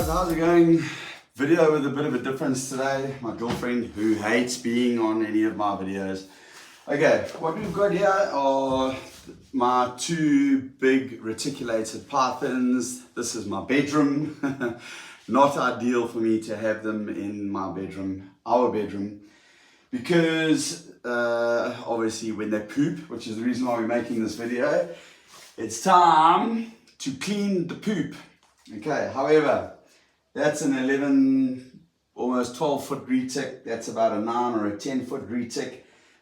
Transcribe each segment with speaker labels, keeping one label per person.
Speaker 1: how's it going? Video with a bit of a difference today. My girlfriend who hates being on any of my videos. Okay, what we've got here are my two big reticulated pythons. This is my bedroom. Not ideal for me to have them in my bedroom, our bedroom, because obviously when they poop, which is the reason why we're making this video, it's time to clean the poop. Okay, however, that's an 11, almost 12 foot retic. That's about a 9 or a 10 foot retic.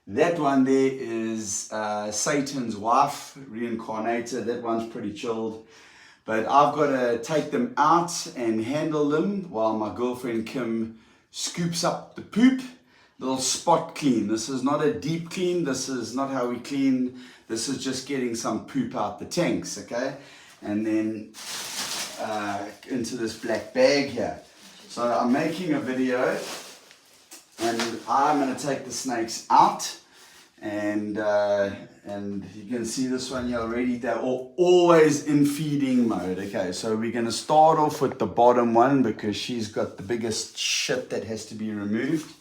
Speaker 1: That one there is Satan's wife, reincarnated. That one's pretty chilled. But I've got to take them out and handle them while my girlfriend Kim scoops up the poop. Little spot clean. This is not a deep clean. This is not how we clean. This is just getting some poop out the tanks, okay? And then into this black bag here. So I'm making a video and I'm going to take the snakes out, and you can see this one here already. They're always in feeding mode. Okay, so we're going to start off with the bottom one because she's got the biggest shit that has to be removed.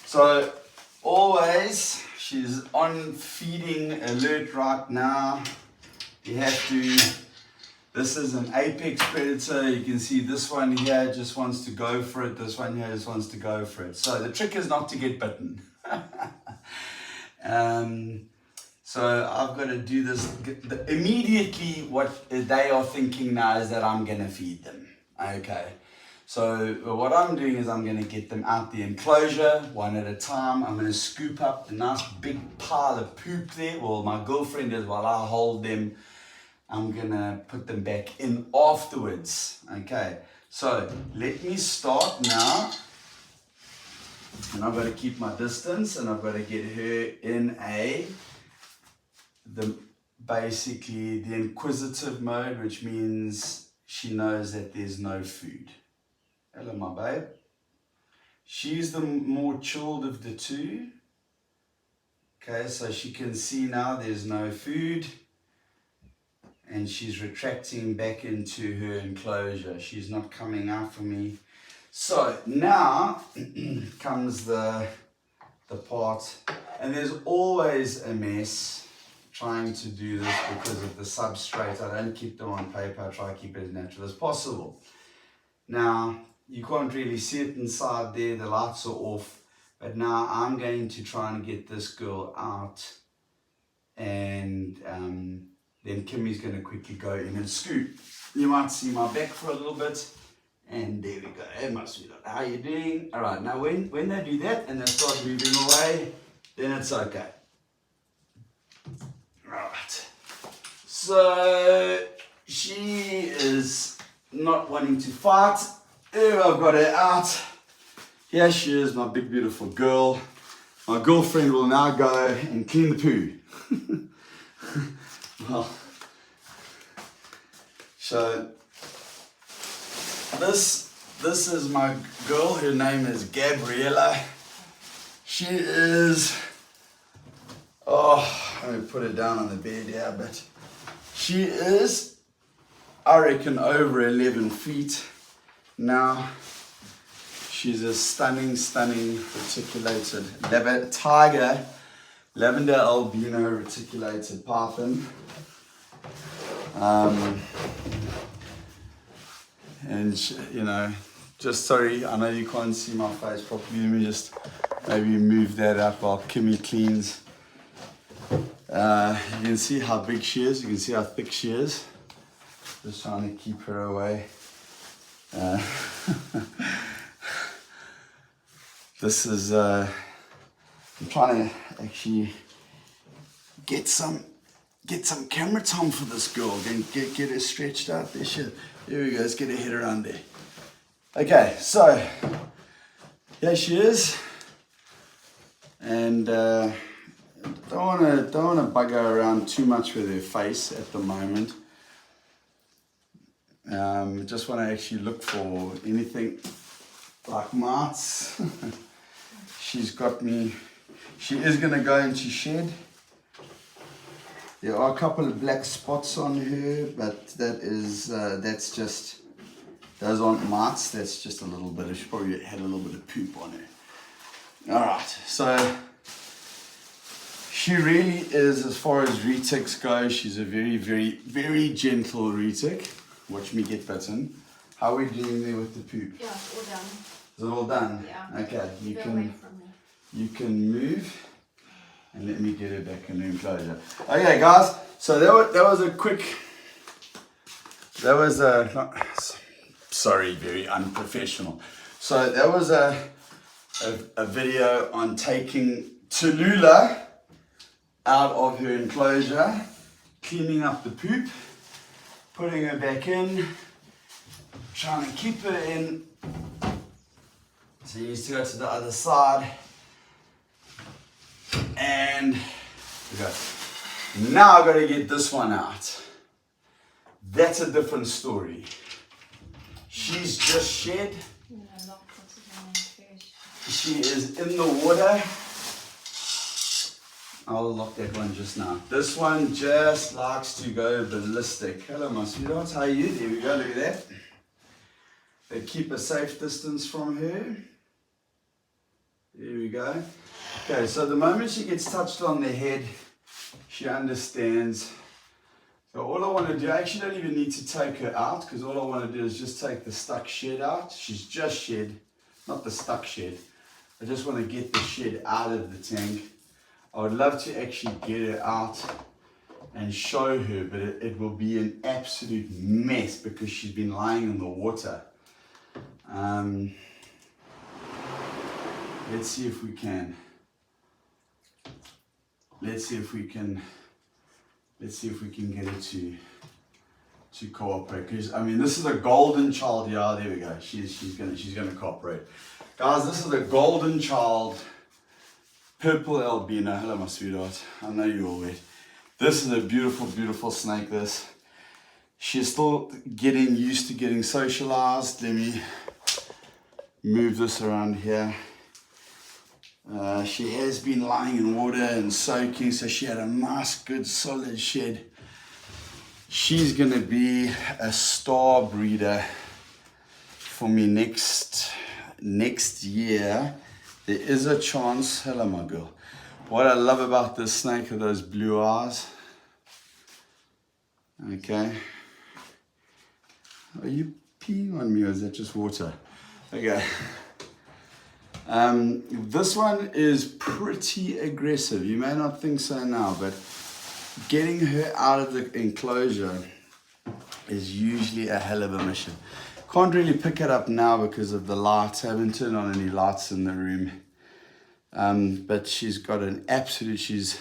Speaker 1: So always she's on feeding alert right now. You have to, this is an apex predator. You can see this one here just wants to go for it. This one here just wants to go for it. So the trick is not to get bitten. So I've got to do this. Immediately what they are thinking now is that I'm going to feed them. Okay. So what I'm doing is I'm going to get them out the enclosure one at a time. I'm going to scoop up the nice big pile of poop there. Well, my girlfriend is, while I hold them. I'm going to put them back in afterwards. Okay, so let me start now. And I've got to keep my distance, and I've got to get her in basically the inquisitive mode, which means she knows that there's no food. Hello, my babe. She's the more chilled of the two. Okay, so she can see now there's no food. And she's retracting back into her enclosure. She's not coming out for me. So now comes the part, and there's always a mess trying to do this because of the substrate. I don't keep them on paper. I try to keep it as natural as possible. Now, you can't really see it inside there. The lights are off. But now I'm going to try and get this girl out, and then Kimmy's going to quickly go in and scoop. You might see my back for a little bit. And there we go. Hey, my sweetheart, how are you doing? All right, now when they do that and they start moving away, then it's okay. All right. So she is not wanting to fight. Oh, I've got her out. Here she is, my big, beautiful girl. My girlfriend will now go and clean the poo. Well, so this is my girl. Her name is Gabriella. She is, let me put her down on the bed here, but she is, I reckon, over 11 feet now. She's a stunning reticulated tiger, lavender albino reticulated python. And you know, just sorry, I know you can't see my face properly. Let me just maybe move that up while Kimmy cleans. You can see how big she is. You can see how thick she is. Just trying to keep her away. This is I'm trying to actually get some camera time for this girl. Then get her stretched out there. There we go. Let's get her head around there. Okay, so here she is, and don't want to bug her around too much with her face at the moment. Just want to actually look for anything like mites. She's got me. She is going to go into shed. There are a couple of black spots on her, but that's just, those aren't mites, that's just a little bit, she probably had a little bit of poop on her. Alright, so she really is, as far as retics go, she's a very, very, very gentle retic. Watch me get bitten. How are we doing there with the poop?
Speaker 2: Yeah, it's all done.
Speaker 1: Is it all done?
Speaker 2: Yeah.
Speaker 1: Okay,
Speaker 2: Go away from me.
Speaker 1: you can move. And let me get it back in the enclosure. Okay, guys. So that was a quick. That was a. Sorry, very unprofessional. So that was a video on taking Tallulah out of her enclosure, cleaning up the poop, putting her back in, trying to keep her in. So you need to go to the other side. And we go. Now I've got to get this one out. That's a different story. She's just shed. She is in the water. I'll lock that one just now. This one just likes to go ballistic. Hello, my sweetheart. How are you? There we go. Look at that. They keep a safe distance from her. There we go. Okay, so the moment she gets touched on the head, she understands. So all I want to do, I actually don't even need to take her out, because all I want to do is just take the stuck shed out. She's just shed, not the stuck shed. I just want to get the shed out of the tank. I would love to actually get her out and show her, but it will be an absolute mess because she's been lying in the water. Let's see if we can. Let's see if we can get her to cooperate. Because I mean, this is a golden child. Yeah, there we go. She's gonna cooperate. Guys, this is a golden child, purple albino. Hello, my sweetheart. I know you're all wet. This is a beautiful, beautiful snake. She's still getting used to getting socialized. Let me move this around here. She has been lying in water and soaking, so she had a nice, good, solid shed. She's going to be a star breeder for me next year. There is a chance. Hello, my girl. What I love about this snake are those blue eyes. Okay. Are you peeing on me, or is that just water? Okay. This one is pretty aggressive. You may not think so now, but getting her out of the enclosure is usually a hell of a mission. Can't really pick it up now because of the lights. I haven't turned on any lights in the room. But she's got an absolute,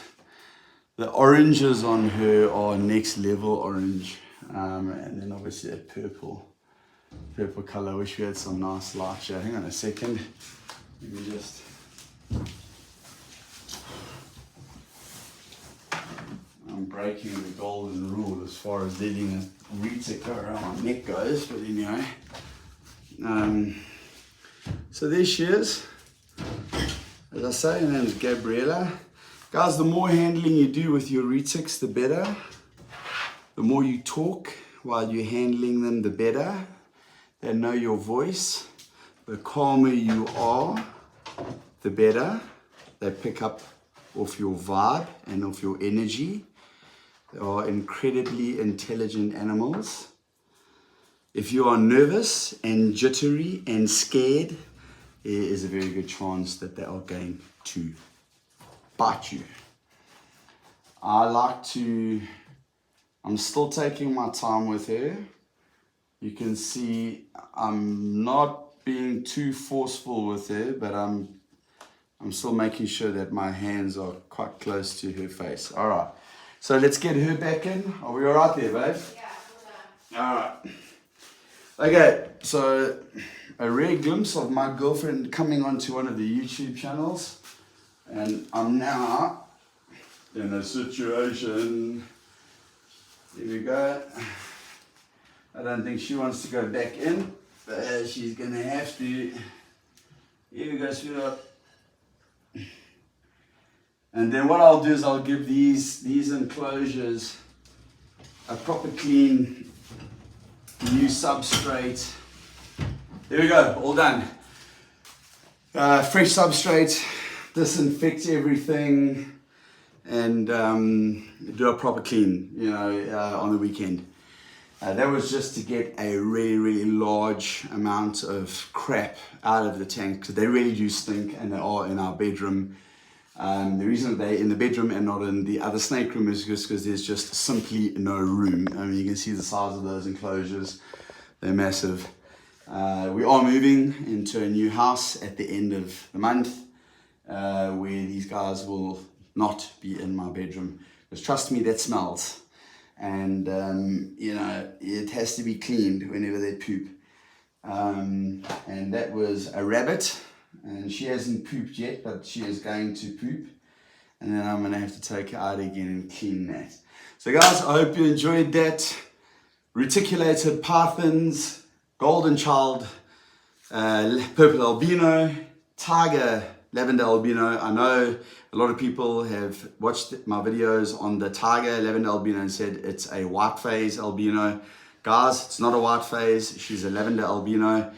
Speaker 1: the oranges on her are next level orange. And then obviously that purple color. I wish we had some nice light here. Hang on a second. Let me just. I'm breaking the golden rule as far as letting a retic go around my neck goes, but anyway. So there she is. As I say, her name is Gabriella. Guys, the more handling you do with your retics, the better. The more you talk while you're handling them, the better. They know your voice. The calmer you are, the better. They pick up off your vibe and off your energy. They are incredibly intelligent animals. If you are nervous and jittery and scared, there is a very good chance that they are going to bite you. I'm still taking my time with her. You can see I'm not being too forceful with her, but I'm still making sure that my hands are quite close to her face. All right, so let's get her back in. Are we all right there, babe? Yeah. All right. Okay, so a rare glimpse of my girlfriend coming onto one of the YouTube channels, and I'm now in a situation. Here we go. I don't think she wants to go back in, but she's gonna have to. Here we go, sweetheart. And then what I'll do is I'll give these enclosures a proper clean, new substrate. There we go, all done. Fresh substrate, disinfect everything, and do a proper clean, you know, on the weekend. That was just to get a really large amount of crap out of the tank, because they really do stink, and they are in our bedroom. The reason they're in the bedroom and not in the other snake room is just because there's just simply no room. I mean, you can see the size of those enclosures. They're massive. We are moving into a new house at the end of the month, where these guys will not be in my bedroom. Because trust me, that smells. And, you know, it has to be cleaned whenever they poop. And that was a rabbit. And she hasn't pooped yet, but she is going to poop. And then I'm going to have to take her out again and clean that. So guys, I hope you enjoyed that. Reticulated Pythons, Golden Child, Purple Albino, Tiger Lavender Albino. I know a lot of people have watched my videos on the Tiger Lavender Albino and said it's a white phase albino. Guys, it's not a white phase. She's a lavender albino.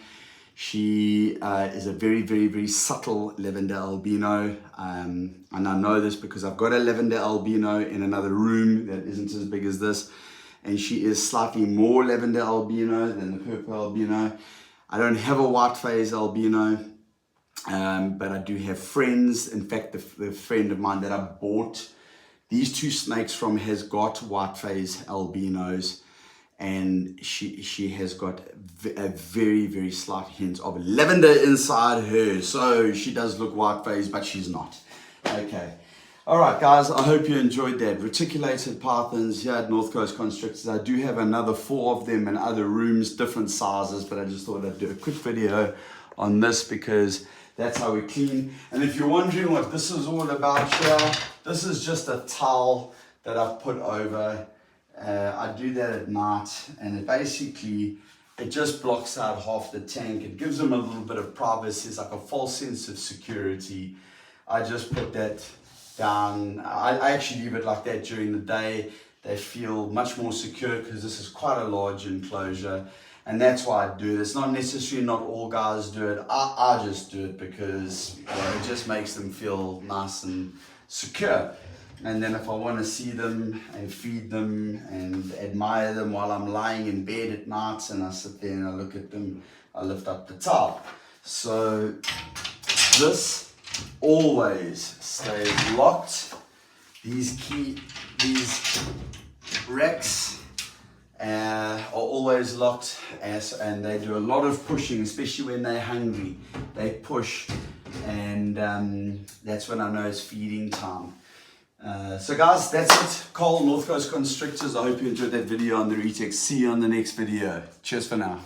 Speaker 1: She is a very subtle lavender albino, and I know this because I've got a lavender albino in another room that isn't as big as this, and she is slightly more lavender albino than the purple albino. I don't have a white phase albino, but I do have friends. In fact, the friend of mine that I bought these two snakes from has got white phase albinos, and she has got a very slight hint of lavender inside her. So she does look white phase, but she's not. Okay. All right, guys, I hope you enjoyed that. Reticulated Pythons here at North Coast Constrictors. I do have another 4 of them in other rooms, different sizes, but I just thought I'd do a quick video on this because that's how we clean. And if you're wondering what this is all about here, this is just a towel that I've put over. I do that at night, and it just blocks out half the tank. It gives them a little bit of privacy. It's like a false sense of security. I just put that down. I actually leave it like that during the day. They feel much more secure because this is quite a large enclosure, and that's why I do it. It's not necessary, not all guys do it. I just do it because, you know, it just makes them feel nice and secure. And then if I want to see them and feed them and admire them while I'm lying in bed at night and I sit there and I look at them, I lift up the towel. So this always stays locked. These racks are always locked, and they do a lot of pushing, especially when they're hungry. They push, and that's when I know it's feeding time. So guys, that's it. Cole, North Coast Constrictors. I hope you enjoyed that video on the Retex. See you on the next video. Cheers for now.